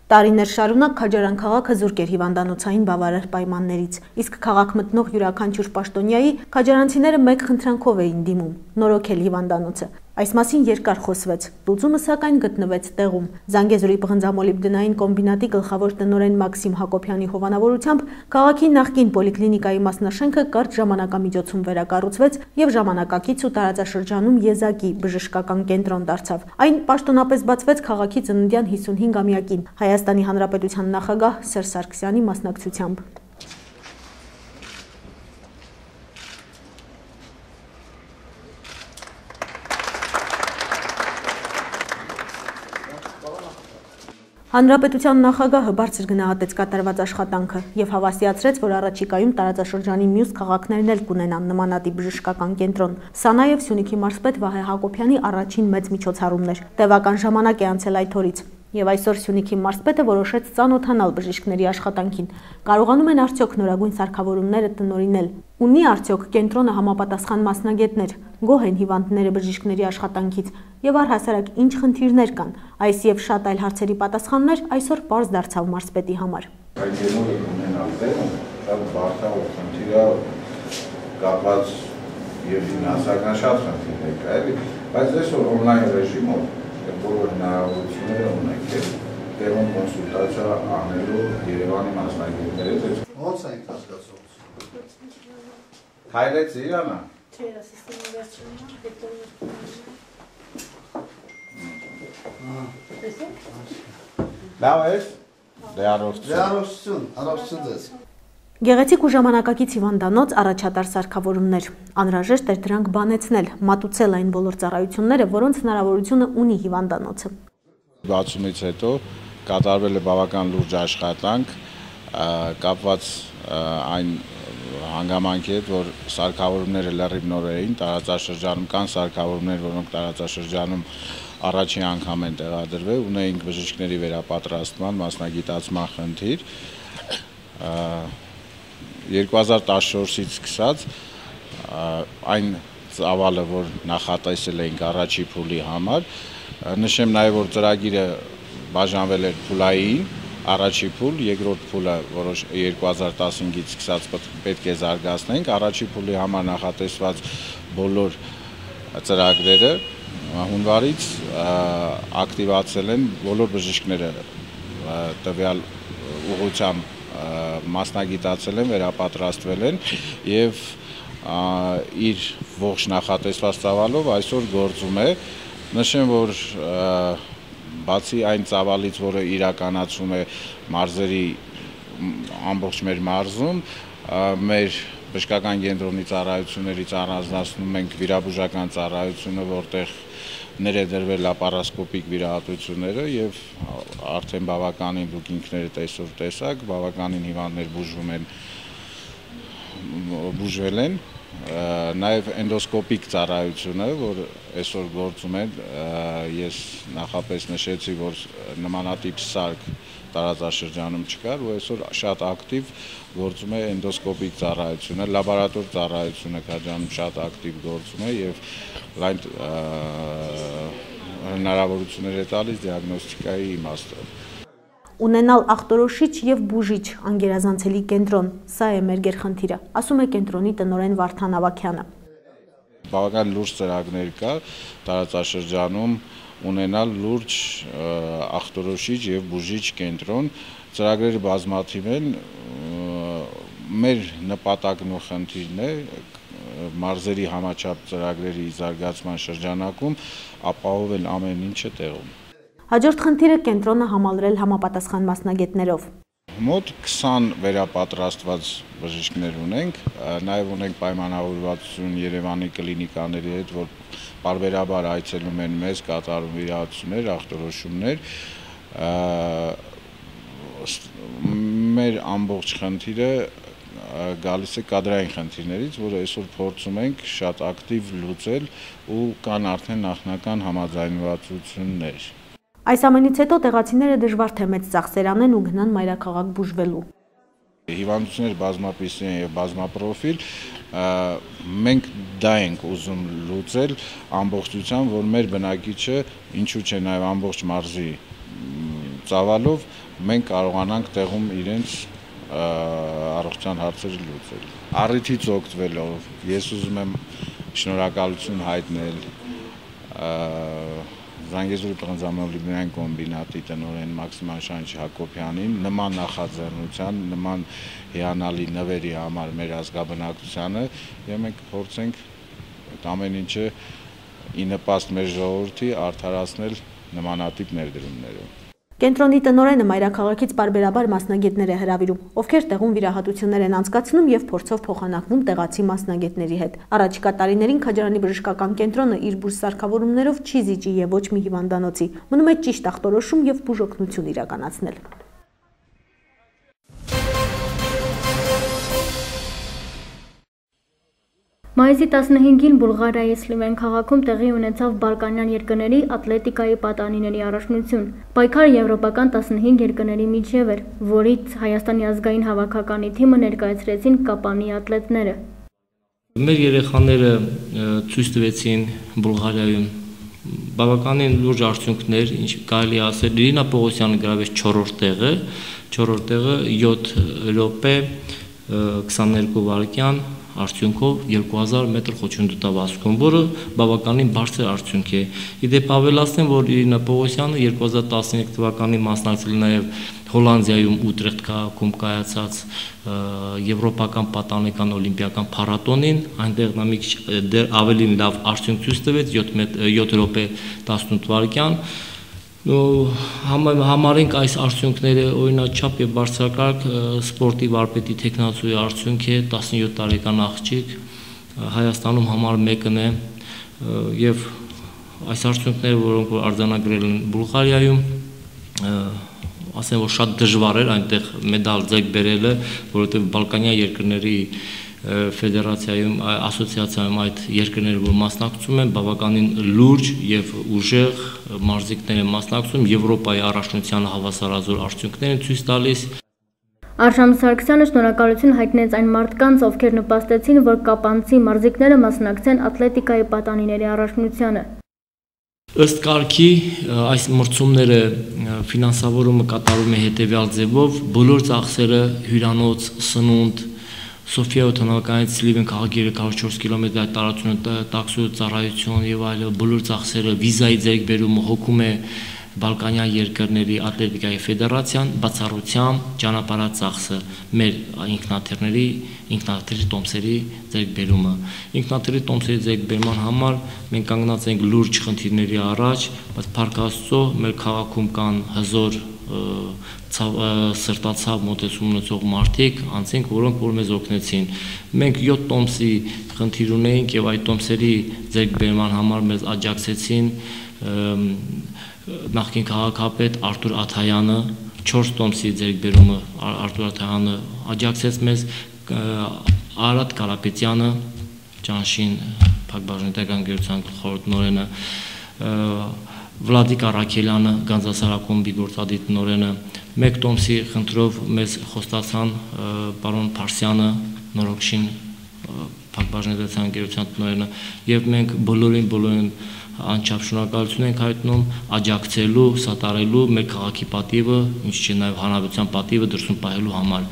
Տարիներ շարունակ Քաջարան քաղաքը զուրկ էր հիվանդանոցային բավարար պայմաններից, իսկ քաղաք մտնող յուրաքանչյուր պաշտոնյայի քաջարանցիները մեկ խնդրանքով էին դիմում՝ նորոգել հիվանդանոցը։ Այս մասին երկար խոսվեց, լուծումը սակայն գտնվեց տեղում։ Զանգեզուրի պղնձամոլիբդենային կոմբինատի գլխավոր տնօրեն Մաքսիմ Հակոբյանի հովանավորությամբ քաղաքի նախկին պոլիկլինիկայի մասնաշենքը կարճ ժամանակամիջոցում վերակառուցվեց եւ ժամանակակից ու տարածաշրջանում եզակի բժշկական կենտրոն դարձավ։ Այն պաշտոնապես բացվեց քաղաքի ծննդյան 55-ամյակին Հայաստանի Հանրապետության նախագահ Սերժ Սարգսյանի մասնակցությամբ։ Հանրապետության նախագահը բարձր գնահատեց կատարված աշխատանքը եւ հավաստիացրեց, որ առաջիկայում տարածաշրջանի մյուս քաղաքներն էլ կունենան նմանատիպ բժշկական կենտրոն։ Սա նաեւ Սյունիքի մարզպետ Վահե Հակոբյանի առաջին մեծ միջոցառումն էր։ Տևական ժամանակ է անցել այդ օրից։ Եվ այսօր Սյունիքի մարզպետը որոշեց ծանոթանալ բժիշկների աշխատանքին։ Կարողանում են արդյոք նորագույն սարքավորումները տնօրինել։ Ունի արդյոք կենտրոնը համապատասխան մասնագետներ, գոհ են հիվանդները բժիշկների աշխատանքից եւ առհասարակ ինչ խնդիրներ կան։ Այս եւ շատ այլ հարցերի պատասխաններ այսօր պարզ դարձավ մարզպետի համար։ Այդ գենորը ունենալ դեպքում շատ բարդ է խնդիրը կապված եւ ֆինանսական շատ խնդիրներ կա, էլի, բայց այսօր on-line ռեժիմով բոլոր հնարավորությունները ունենք տեղում կոնսուլտացիա անելու Երևանի մասնագետներից։ Ո՞նց է կասկածում։ Հայրեց Իրանա։ Չէ, ասիստենտը վերջինն է, հետո Լավ ես։ Դե առողջություն ձեզ։ Գեղեցիկ ու ժամանակակից հիվանդանոց, առաջատար սարքավորումներ։ Անհրաժեշտ էր դրանք բանեցնել, մատուցել այն բոլոր ծառայությունները, որոնց հնարավորությունը ունի հիվանդանոցը։ Բացումից հետո կատարվել է բավական լուրջ աշխատանք, կապված այն հանգամանքի հետ, որ սարքավորումները լրիվ նոր էին, տարածաշրջանում կան սարքավորումներ, որոնք տարածաշրջանում առաջին անգամ են տեղադրվել, ունեինք բժիշկների վերապատրաստման, մասնագիտացման խնդիր։ 2014-ից սկսած այն ծավալը, որ նախատեսել էինք առաջի փուլի համար, նշեմ նաև, որ ծրագիրը բաժանվել էր փուլային, առաջի փուլ, երկրորդ փուլը 2015-ից սկսած պետք է զարգացնենք, առաջի փուլի համար նախատեսված բոլոր ծրագրերը հունվարից ակտիվացել են բոլոր բժիշկները տվյալ ուղղությամբ մասնագիտացել են, վերապատրաստվել են եւ իր ողջ նախատեսված ծավալով այսօր գործում է։ Նշեմ, որ բացի այն ծավալից, որը իրականացում է մարզերի ամբողջ մեր մարզում, մեր բժշկական կենտրոնի ծառայություններից առանձնացնում ենք վիրաբուժական ծառայությունը, որտեղ ներդրվել լապարասկոպիկ վիրահատությունները եւ արդեն բավականին դուք ինքներդ այսօր տեսաք, բավականին հիվանդներ բուժվել են, նաեւ էնդոսկոպիկ ծառայությունը, որ այսօր գործում է, ես նախապես նշեցի, որ նմանատիպ սարք տարածաշրջանում չկար, ու այսօր շատ ակտիվ գործում է էնդոսկոպիկ ծառայությունը, լաբորատոր ծառայությունը Քաջարանում շատ ակտիվ գործում է եւ լայն հնարավորություններ է տալիս դիագնոստիկայի իմաստով։ Ունենալ ախտորոշիչ եւ բուժիչ անգերազանցելի կենտրոն, սա է մեր գերխնդիրը, ասում է կենտրոնի տնօրեն Վարդան Ավագյանը։ Բավական լուրջ ծրագրեր կա տարածաշրջանում ունենալ լուրջ ախտորոշիչ եւ բուժիչ կենտրոն, ծրագրերը բազմաթիվ են, մեր նպատակն ու խնդիրն է մարզերի համաչափ ծրագրերի զարգացման շրջանակում ապահովել ամեն ինչը տեղում։ Հաջորդ խնդիրը կենտրոնը համալրել համապատասխան մասնագետներով։ Մոտ 20 վերապատրաստված բժիշկներ ունենք, նաև ունենք պայմանավորվածություն Երևանի կլինիկաների հետ, որ պարբերաբար այցելում են մեզ, կատարում վիրահատություններ, ախտորոշումներ։ Մեր ամբողջ խնդիրը գալիս է կադրային խնդիրներից, որը այսօր փորձում ենք շատ ակտիվ լուծել ու կան արդեն նախնական համաձայնվածություններ։ Այս ամենից հետո տեղացիները դժվար թե մեծ ծախսեր անեն ու գնան մայրաքաղաք բուժվելու։ Հիվանդություններ բազմապիսի են եւ բազմապրոֆիլ, մենք դա ենք ուզում լուծել ամբողջությամբ, որ մեր բնակիչը, ինչու՞ չէ նաեւ ամբողջ մարզի ծավալով մենք կարողանանք տեղում իրենց առողջության հարցերը լուծել։ Առիթից օգտվելով ես ուզում եմ շնորհակալություն հայտնել Զանգեզուրի պղնձամոլիբդենային կոմբինատի տնօրեն Մաքսիմ Անշանիչ Հակոբյանին նման նախաձեռնության, նման հիանալի նվերի համար մեր ազգաբնակությանը եւ մենք փորձենք այդ ամեն ինչը ի նպաստ մեր ժողովրդի արդարացնել նմանատիպ ներդրումներով։ Կենտրոնի տնօրենը մայրաքաղաքից պարբերաբար մասնագետներ է հրավիրում, ովքեր տեղում վիրահատություններ են անցկացնում եւ փորձով փոխանակվում տեղացի մասնագետների հետ։ Առաջիկա տարիներին Քաջարանի բժշկական կենտրոնը իր բուրս սարքավորումներով չի զիջի եւ ոչ մի հիվանդանոցի։ Մնում է ճիշտ ախտորոշում եւ բուժօգնություն իրականացնել։ Մայիսի 15-ին Բուլղարիայի Սլիվեն քաղաքում տեղի ունեցավ Բալկանյան երկրների ատլետիկայի պատանիների առաջնություն։ Պայքարը եվրոպական 15 երկրների միջև էր, որից Հայաստանի ազգային հավաքականի թիմը ներկայացրեցին կապանի ատլետները։ Մեր երեխաները ցույց տվեցին Բուլղարիայում բավականին լուրջ արդյունքներ, ինչ կարելի ասել, Իրինա Պողոսյանը գրավեց 4-րդ տեղը 7 րոպե 22 վայրկյան արդյունքով 2000 մետր խոչընդոտավ ասում, որը բավականին բարձր արդյունք է։ Իդեպ ավելացնեմ, որ Իրինա Պողոսյանը 2013 թվականին մասնակցել նաև Հոլանդիայում Ուտրեխտ քաղաքում կայացած եվրոպական պատանեկան օլիմպիական փառատոնին, այնտեղ նա մի քիչ ավելի լավ արդյունք ցույց տվեց 7 րոպե 18 վայրկյան։ Համարենք այս արդյունքները օրինաչափ եւ բարձրակարգ սպորտի վարպետի տեխնացուի արդյունք է 17 տարեկան աղջիկ Հայաստանում համար մեկն է եւ այս արդյունքները, որոնք արձանագրել են Բուլղարիայում, ասեմ որ շատ դժվար էր այնտեղ մեդալ ձեռք բերելը, որովհետեւ Բալկանյան երկրների ֆեդերացիայում, ասոցիացիայում այդ երկրները, որ մասնակցում են, բավականին լուրջ եւ ուժեղ մարզիկներ են մասնակցում, Եվրոպայի առաջնությանը հավասարազոր արդյունքներ են ցույց տալիս։ Արշամ Սարգսյանը շնորհակալություն հայտնեց այն մարդկանց, ովքեր նպաստեցին, որ կապանցի մարզիկները մասնակցեն ատլետիկայի պատանիների առաջնությանը։ Ըստ կարգի այս մրցումները ֆինանսավորումը կատարվում է հետևյալ ձևով, բոլոր ծախսերը հյուրանոց, սնունդ, Սոֆիա օդանավականից Սլիվեն քաղաքի 304 կիլոմետր տարածությունը տաքսու ծառայություն եւ այլ բոլոր ծախսերը վիզայի ձեռքբերումը հոգում է Բալկանյան երկրների ատլետիկայի ֆեդերացիան, բացառությամբ ճանապարհածախսը մեր ինքնաթիռի տոմսերի ձեռքբերումը։ Ինքնաթիռի տոմսերի ձեռքբերման համար մենք կանգնած ենք լուրջ խնդիրների առաջ, բայց փառք Աստծո մեր քաղաքում կան հզոր սրտացավ մոտեցում ունեցող մարդիկ, անցենք, որոնք որ մեզ օգնեցին։ Մենք 7 տոմսի խնդիր ունեինք եւ այդ տոմսերի ձեռքբերման համար մեզ աջակցեցին նախկին քաղաքապետ Արտուր Աթայանը, 4 տոմսի ձեռքբերումը Արտուր Աթայանը աջակցեց մեզ, Արադ Կարապետյանը, Ճանշին Փակbaşıնետական գերության գլխավոր տնօրենը, Վլադիկ Արաքելյանը, Գանձասարակոմբի գործադիր տնօրենը, 1 տոմսի խնդրով մեզ խոստացան պարոն Փարսյանը, Նորոգշին Փակbaşıնետական գերության տնօրենը, եւ մենք բոլորին անչափ շնորհակալություն ենք հայտնում աջակցելու, սատարելու մեր քաղաքի պատիվը, ինչ չէ նաեւ հանրապետության պատիվը դրսում պահելու համար։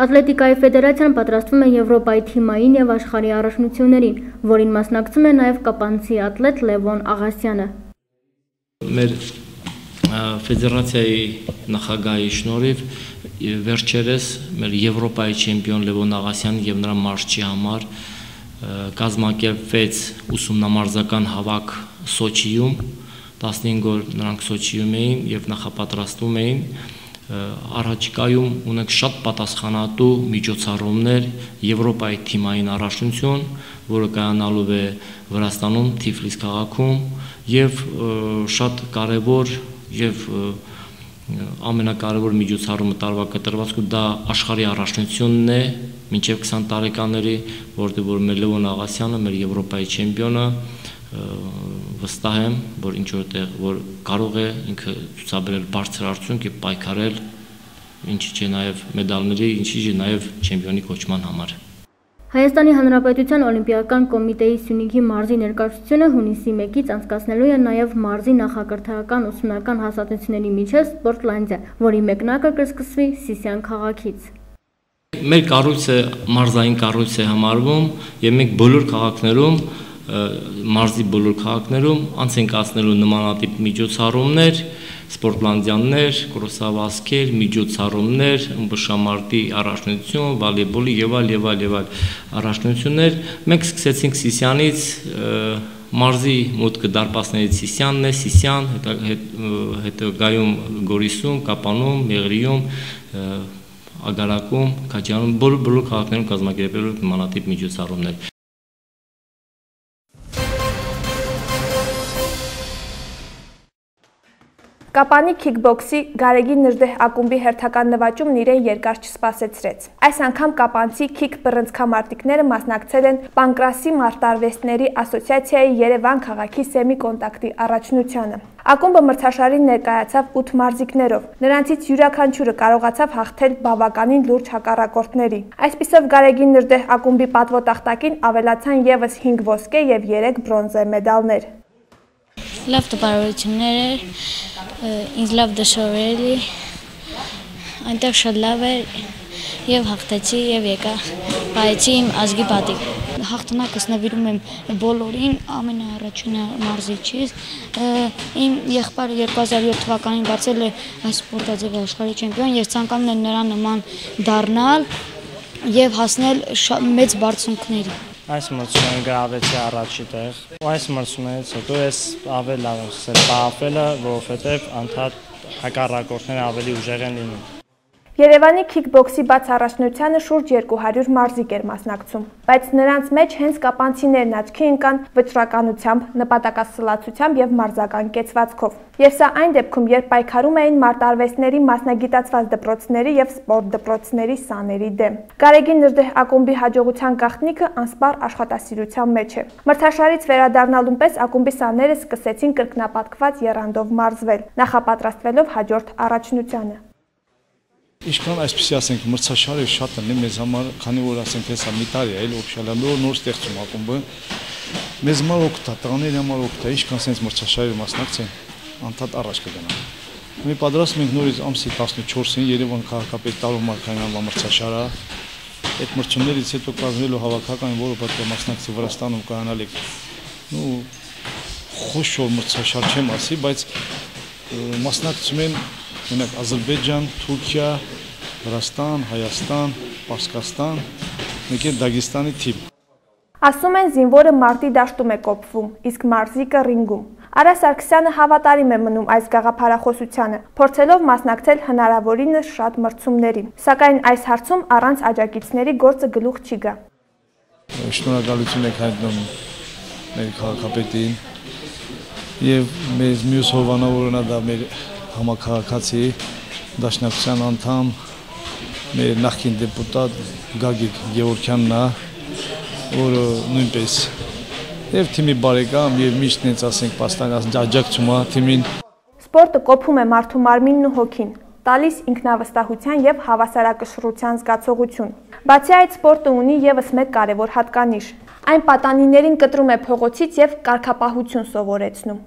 Ատլետիկայի ֆեդերացիան պատրաստվում է Եվրոպայի թիմային եւ աշխարհի առաջնություններին, որին մասնակցում է նաեւ կապանցի ատլետ Լևոն Աղասյանը։ Մեր ֆեդերացիայի նախագահի շնորհիվ վերջերս մեր Եվրոպայի չեմպիոն Լևոն Աղասյանը եւ նրա մարզչի համար կազմակերպվեց ուսումնամարզական հավաք Սոչիում, 15 օր նրանք Սոչիում էին եւ նախապատրաստվում էին։ Առաջիկայում ունենք շատ պատասխանատու միջոցառումներ Եվրոպայի թիմային առաջնություն, որը կայանալու է Վրաստանում, Թիֆլիս քաղաքում եւ շատ կարեւոր եւ ամենակարևոր միջոցառումը տարվա կտրվածքում դա աշխարհի առաջնությունն է մինչև 20 տարեկանների, որտեղ որ մեր Լևոն Աղասյանը, մեր Եվրոպայի չեմպիոնը, վստահ եմ, որ ինչ որտեղ որ կարող է ինքը ցուցաբերել բարձր արդյունք եւ պայքարել ինչի՞ չէ նաեւ մեդալների, ինչի՞ չէ նաեւ չեմպիոնի կոչման համար։ Հայաստանի Հանրապետության Օլիմպիական կոմիտեի Սյունիքի մարզի ներկայացությունը հունիսի 1-ից անցկացնելու է նաև մարզի նախակրթական ուսումնական հաստատությունների միջև Սպորտլանդիա, որի մեկնարկը կսկսվի Սիսիան քաղաքից։ Մեր կառույցը մարզային կառույց է համարվում եւ մենք բոլոր քաղաքներում մարզի բոլոր քաղաքներում անց ենք կացնելու նմանատիպ միջոցառումներ, սպորտլանդյաներ, կրոսավազքեր, միջոցառումներ, ըմբշամարտի առաջնություն, վոլեյբոլի եւ այլ առաջնություններ։ Մենք սկսեցինք Սիսիանից, մարզի մուտքը դարպասներից Սիսիանն է, Սիսիան, հետագայում Գորիսում, Կապանում, Մեղրիում, Ագարակում, Քաջարում, բոլոր քաղաքներում կազմակերպելու նմանատիպ միջոցառումներ։ Կապանի քիքբոքսի Գարեգի Նժդեհ ակումբի հերթական նվաճումն իրեն երկար չսպասեցրեց։ Այս անգամ կապանցի քիք բռնցքամարտիկները մասնակցել են Պանկրասի մարտարվեստների ասոցիացիայի Երևան քաղաքի սեմի կոնտակտի առաջնությանը։ Ակումբը մրցաշարին ներկայացավ 8 մարզիկներով։ Նրանցից յուրաքանչյուրը կարողացավ հաղթել բավականին լուրջ հակառակորդների։ Այսպիսով Գարեգի Նժդեհ ակումբի պատվոտախտակին ավելացան եւս 5 ոսկե եւ 3 բրոնզե մեդալներ։ Լավ տպավորություններ էր, ինձ լավ դժվար էր, այնտեղ շատ լավ էր եւ հաղթեցի եւ եկա պայեցի իմ ազգի պատիվ։ Հաղթանակս նվիրում եմ բոլորին, ամենաառաջին մարզիչից։ Իմ եղբայրը 2007 թվականին դարձել է այս սպորտաձևի աշխարհի չեմպիոն, ես ցանկանում եմ նրա նման դառնալ եւ հասնել մեծ բարձունքների։ Այս մրցույթին գրավեցի առաջի տեղ։ Այս մրցույթից հետո ես ավելի լավ եմ սկսել պահապելը, որովհետև անդադ հակառակորդները ավելի ուժեղ են լինում։ Երևանի քիքբոքսի բաց առաջնությանը շուրջ 200 մարզիկ էր մասնակցում, բայց նրանց մեջ հենց կապանցիներն աչքի ընկան վճռականությամբ, նպատակասլացությամբ եւ մարզական կեցվածքով։ Եվ սա այն դեպքում, երբ պայքարում էին մարտարվեստների մասնագիտացված դպրոցների եւ սպորտ դպրոցների սաների դեմ։ Գարեգի Նժդեհ ակումբի հաջողության գաղտնիքը անսպառ աշխատասիրության մեջ է։ Մրցաշարից վերադառնալուն պես ակումբի սաները սկսեցին կրկնապատկված եռանդով մարզվել, նախապատրաստվելով հաջորդ առաջնությանը։ Ինչքան այսպեսի ասենք մրցաշարը շատ են մեզ համար, քանի որ ասենք հեսա մի տարի է, օֆիշալը նոր ստեղծում ակումբը, մեզ համար օգուտ է, տղաների համար օգուտ է, ինչքան sense մրցաշարի մասնակցեն, անդադ առաջ կգնան։ Մենք պատրաստվում ենք նորից ամսի 14-ին Երևան քաղաքապետ Տարո Մարգարյանova մրցաշարը, այդ մրցումներից հետո կազմվելու հավաքական, որը պետք է մասնակցի Վրաստանում կայանալ եք, խոշոր մրցաշար չեմ ասի, բայց մասնակցում են Ունենք Ադրբեջան, Թուրքիա, Վրաստան, Հայաստան, Պարսկաստան, մեկ էլ Դագեստանի թիմ։ Ասում են զինվորը մարտի դաշտում է կոփվում, իսկ մարզիկը ռինգում։ Արա Սարգսյանը հավատարիմ է մնում այս գաղափարախոսությանը, փորձելով մասնակցել հնարավորինս շատ մրցումների, սակայն այս հարցում առանց աջակիցների գործը գլուխ չի գա։ Շնորհակալություն եք հայտնում մեր քաղաքապետին եւ մեզ մյուս հովանավորնա դա մեր համակարգացի դաշնակցության անդամ մեր նախկին դեպուտատ Գագիկ Գևորգյանն է, որը նույնպես եւ թիմի բարեկամ եւ միշտ նենց ասենք պաստանած աջակցում է թիմին։ Սպորտը կոփում է մարդու մարմինն ու հոգին, տալիս ինքնավստահության եւ հավասարակշռության զգացողություն։ Բացի այդ, սպորտը ունի եւս մեկ կարեւոր հատկանիշ։ Այն պատանիներին կտրում է փողոցից եւ կարգապահություն սովորեցնում։